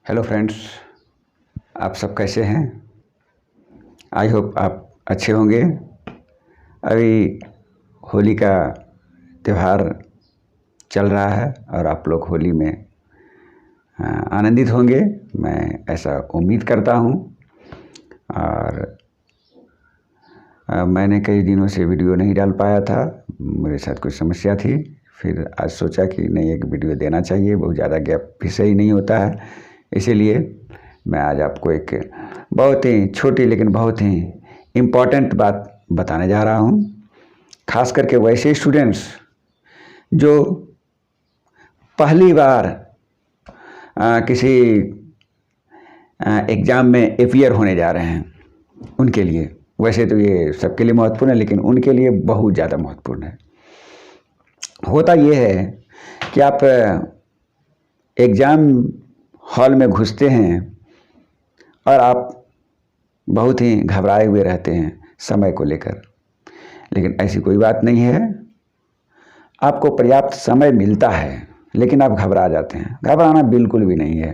Hello friends, आप सब कैसे हैं। आई होप आप अच्छे होंगे। अभी होली का त्यौहार चल रहा है और आप लोग होली में आनंदित होंगे, मैं ऐसा उम्मीद करता हूं। और मैंने कई दिनों से वीडियो नहीं डाल पाया था, मेरे साथ कुछ समस्या थी। फिर आज सोचा कि नहीं, एक वीडियो देना चाहिए, बहुत ज़्यादा गैप भी सही नहीं होता है। इसीलिए मैं आज आपको एक बहुत ही छोटी लेकिन बहुत ही इम्पॉर्टेंट बात बताने जा रहा हूँ। खास करके वैसे स्टूडेंट्स जो पहली बार किसी एग्ज़ाम में अपीयर होने जा रहे हैं, उनके लिए। वैसे तो ये सबके लिए महत्वपूर्ण है, लेकिन उनके लिए बहुत ज़्यादा महत्वपूर्ण है। होता ये है कि आप एग्ज़ाम हॉल में घुसते हैं और आप बहुत ही घबराए हुए रहते हैं समय को लेकर, लेकिन ऐसी कोई बात नहीं है। आपको पर्याप्त समय मिलता है, लेकिन आप घबरा जाते हैं। घबराना बिल्कुल भी नहीं है।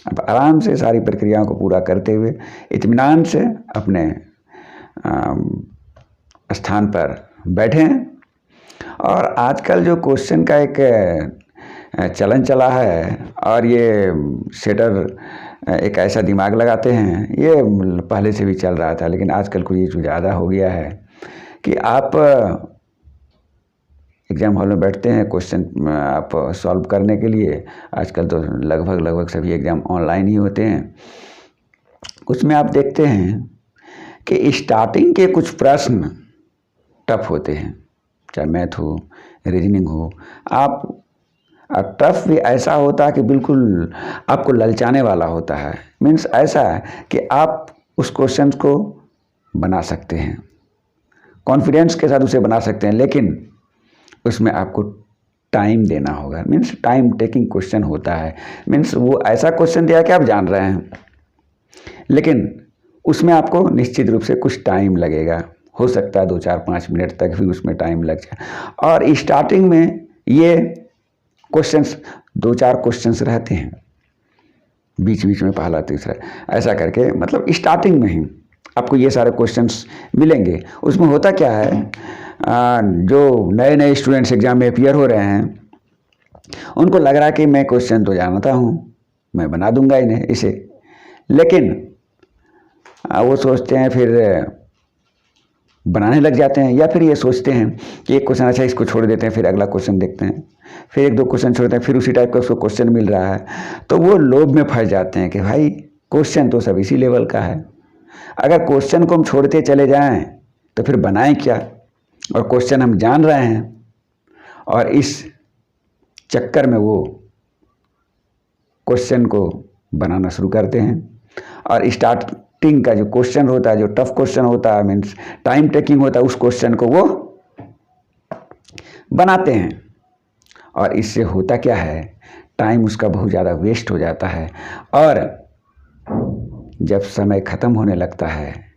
आप आराम से सारी प्रक्रियाओं को पूरा करते हुए इत्मीनान से अपने स्थान पर बैठें। और आजकल जो क्वेश्चन का एक चलन चला है, और ये सेटर एक ऐसा दिमाग लगाते हैं, ये पहले से भी चल रहा था, लेकिन आजकल को ये जो ज़्यादा हो गया है कि आप एग्ज़ाम हॉल में बैठते हैं, क्वेश्चन आप सॉल्व करने के लिए। आजकल तो लगभग सभी एग्ज़ाम ऑनलाइन ही होते हैं। उसमें आप देखते हैं कि स्टार्टिंग के कुछ प्रश्न टफ होते हैं, चाहे मैथ हो, रीजनिंग हो। आप टफ भी ऐसा होता है कि बिल्कुल आपको ललचाने वाला होता है। मीन्स ऐसा है कि आप उस क्वेश्चन को बना सकते हैं, कॉन्फिडेंस के साथ उसे बना सकते हैं, लेकिन उसमें आपको टाइम देना होगा। मीन्स टाइम टेकिंग क्वेश्चन होता है। मीन्स वो ऐसा क्वेश्चन दिया कि आप जान रहे हैं, लेकिन उसमें आपको निश्चित रूप से कुछ टाइम लगेगा। हो सकता है 2, 4, 5 मिनट तक भी उसमें टाइम लग जाए। और स्टार्टिंग में ये क्वेश्चंस 2-4 क्वेश्चंस रहते हैं, बीच बीच में पहला तीसरा, ऐसा करके मतलब स्टार्टिंग में ही आपको ये सारे क्वेश्चंस मिलेंगे। उसमें होता क्या है, जो नए नए स्टूडेंट्स एग्जाम में अपीयर हो रहे हैं, उनको लग रहा है कि मैं क्वेश्चन तो जानता हूँ, मैं बना दूंगा इसे। लेकिन वो सोचते हैं, फिर बनाने लग जाते हैं, या फिर ये सोचते हैं कि एक क्वेश्चन अच्छा, इसको छोड़ देते हैं, फिर अगला क्वेश्चन देखते हैं, फिर 1-2 क्वेश्चन छोड़ते हैं, फिर उसी टाइप का उसको क्वेश्चन मिल रहा है, तो वो लोभ में फंस जाते हैं कि भाई क्वेश्चन तो सब इसी लेवल का है। अगर क्वेश्चन को हम छोड़ते चले जाएं तो फिर बनाएं क्या। और क्वेश्चन हम जान रहे हैं, और इस चक्कर में वो क्वेश्चन को बनाना शुरू करते हैं। और स्टार्टिंग का जो क्वेश्चन होता है, जो टफ क्वेश्चन होता है, मीन्स टाइम टेकिंग होता है, उस क्वेश्चन को वो बनाते हैं। और इससे होता क्या है, टाइम उसका बहुत ज़्यादा वेस्ट हो जाता है। और जब समय ख़त्म होने लगता है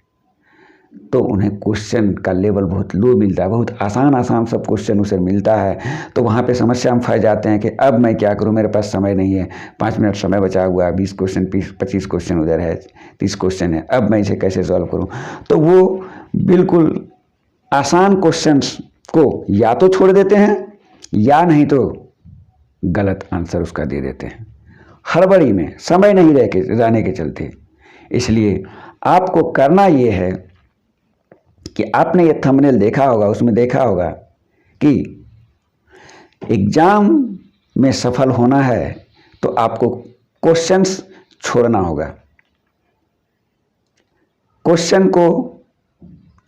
तो उन्हें क्वेश्चन का लेवल बहुत लो मिलता है, बहुत आसान सब क्वेश्चन उसे मिलता है। तो वहाँ पे समस्या में फंस जाते हैं कि अब मैं क्या करूँ, मेरे पास समय नहीं है, 5 मिनट समय बचा हुआ है, 20 क्वेश्चन 25 क्वेश्चन उधर है, 30 क्वेश्चन है, अब मैं इसे कैसे सॉल्व करूँ। तो वो बिल्कुल आसान क्वेश्चंस को या तो छोड़ देते हैं, या नहीं तो गलत आंसर उसका दे देते हैं, हड़बड़ी में, समय नहीं रहने के चलते। इसलिए आपको करना ये है कि आपने ये थंबनेल देखा होगा, उसमें देखा होगा कि एग्जाम में सफल होना है तो आपको क्वेश्चंस छोड़ना होगा। क्वेश्चन को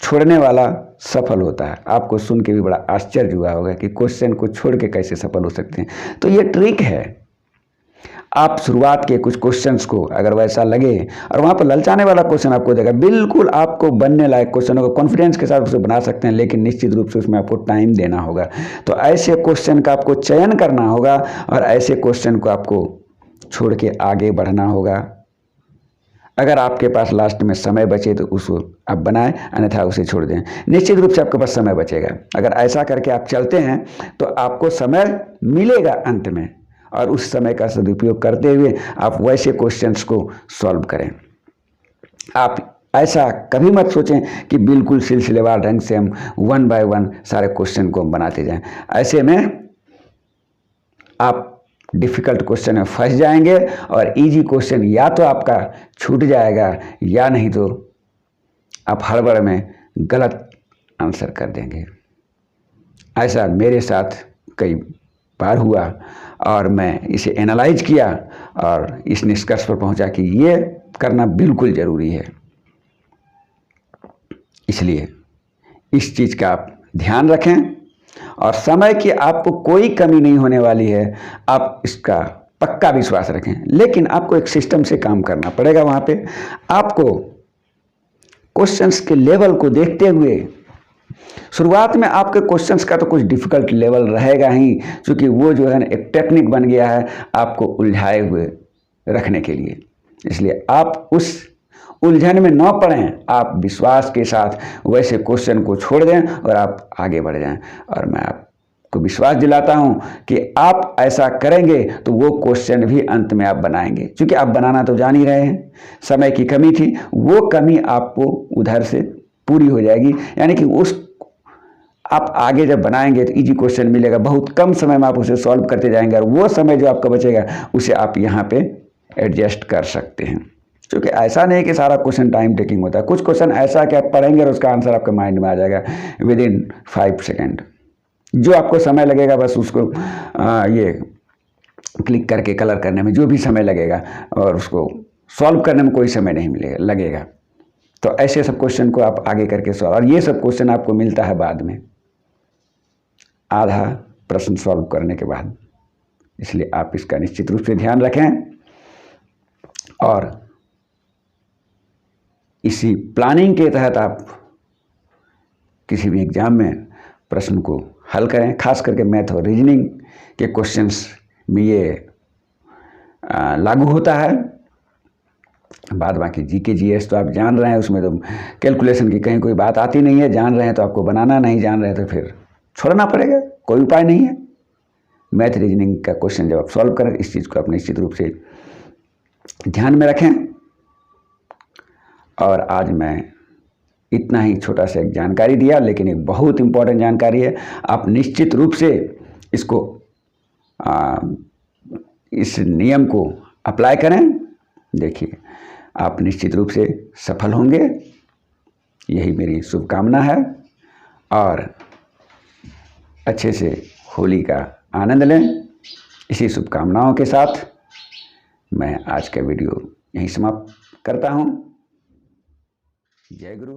छोड़ने वाला सफल होता है। आपको सुन के भी बड़ा आश्चर्य हुआ होगा कि क्वेश्चन को छोड़ के कैसे सफल हो सकते हैं। तो ये ट्रिक है। आप शुरुआत के कुछ क्वेश्चंस को अगर वैसा लगे, और वहाँ पर ललचाने वाला क्वेश्चन आपको देगा, बिल्कुल आपको बनने लायक क्वेश्चन होगा, कॉन्फिडेंस के साथ उसे बना सकते हैं, लेकिन निश्चित रूप से उसमें आपको टाइम देना होगा। तो ऐसे क्वेश्चन का आपको चयन करना होगा, और ऐसे क्वेश्चन को आपको छोड़ के आगे बढ़ना होगा। अगर आपके पास लास्ट में समय बचे तो उसको आप बनाएं, अन्यथा उसे छोड़ दें। निश्चित रूप से आपके पास समय बचेगा। अगर ऐसा करके आप चलते हैं तो आपको समय मिलेगा अंत में, और उस समय का सदुपयोग करते हुए आप वैसे क्वेश्चंस को सॉल्व करें। आप ऐसा कभी मत सोचें कि बिल्कुल सिलसिलेवार ढंग से हम 1 बाय 1 सारे क्वेश्चन को हम बनाते जाएं। ऐसे में आप डिफ़िकल्ट क्वेश्चन में फंस जाएंगे और इजी क्वेश्चन या तो आपका छूट जाएगा या नहीं तो आप हड़बड़ में गलत आंसर कर देंगे। ऐसा मेरे साथ कई बार हुआ और मैं इसे एनालाइज किया और इस निष्कर्ष पर पहुंचा कि ये करना बिल्कुल ज़रूरी है। इसलिए इस चीज़ का आप ध्यान रखें और समय की आपको कोई कमी नहीं होने वाली है, आप इसका पक्का विश्वास रखें। लेकिन आपको एक सिस्टम से काम करना पड़ेगा। वहाँ पे आपको क्वेश्चंस के लेवल को देखते हुए शुरुआत में आपके क्वेश्चंस का तो कुछ डिफ़िकल्ट लेवल रहेगा ही, क्योंकि वो जो है ना एक टेक्निक बन गया है आपको उलझाए हुए रखने के लिए। इसलिए आप उस उलझन में न पड़ें, आप विश्वास के साथ वैसे क्वेश्चन को छोड़ दें और आप आगे बढ़ जाएं। और मैं आपको विश्वास दिलाता हूं कि आप ऐसा करेंगे तो वो क्वेश्चन भी अंत में आप बनाएंगे, क्योंकि आप बनाना तो जान ही रहे हैं। समय की कमी थी, वो कमी आपको उधर से पूरी हो जाएगी, यानी कि उस आप आगे जब बनाएंगे तो इजी क्वेश्चन मिलेगा, बहुत कम समय में आप उसे सॉल्व करते जाएंगे और वो समय जो आपका बचेगा उसे आप यहाँ पे एडजस्ट कर सकते हैं। क्योंकि ऐसा नहीं कि सारा क्वेश्चन टाइम टेकिंग होता है। कुछ क्वेश्चन ऐसा कि आप पढ़ेंगे और उसका आंसर आपके माइंड में आ जाएगा विदिन 5 सेकेंड। जो आपको समय लगेगा बस उसको ये क्लिक करके कलर करने में जो भी समय लगेगा और उसको सॉल्व करने में कोई समय नहीं लगेगा। तो ऐसे सब क्वेश्चन को आप आगे करके सॉल्व, और ये सब क्वेश्चन आपको मिलता है बाद में, आधा प्रश्न सॉल्व करने के बाद। इसलिए आप इसका निश्चित रूप से ध्यान रखें और इसी प्लानिंग के तहत आप किसी भी एग्ज़ाम में प्रश्न को हल करें। खास करके मैथ और रीजनिंग के क्वेश्चंस में ये लागू होता है। बाद बाकी जीके जीएस तो आप जान रहे हैं, उसमें तो कैलकुलेशन की कहीं कोई बात आती नहीं है। जान रहे हैं तो आपको बनाना, नहीं जान रहे हैं तो फिर छोड़ना पड़ेगा, कोई उपाय नहीं है। मैथ रीजनिंग का क्वेश्चन जब आप सॉल्व करें, इस चीज़ को आप निश्चित रूप से ध्यान में रखें। और आज मैं इतना ही छोटा सा एक जानकारी दिया, लेकिन एक बहुत इम्पोर्टेंट जानकारी है। आप निश्चित रूप से इसको इस नियम को अप्लाई करें। देखिए आप निश्चित रूप से सफल होंगे, यही मेरी शुभकामना है। और अच्छे से होली का आनंद लें। इसी शुभकामनाओं के साथ मैं आज का वीडियो यहीं समाप्त करता हूँ। जय गुरु।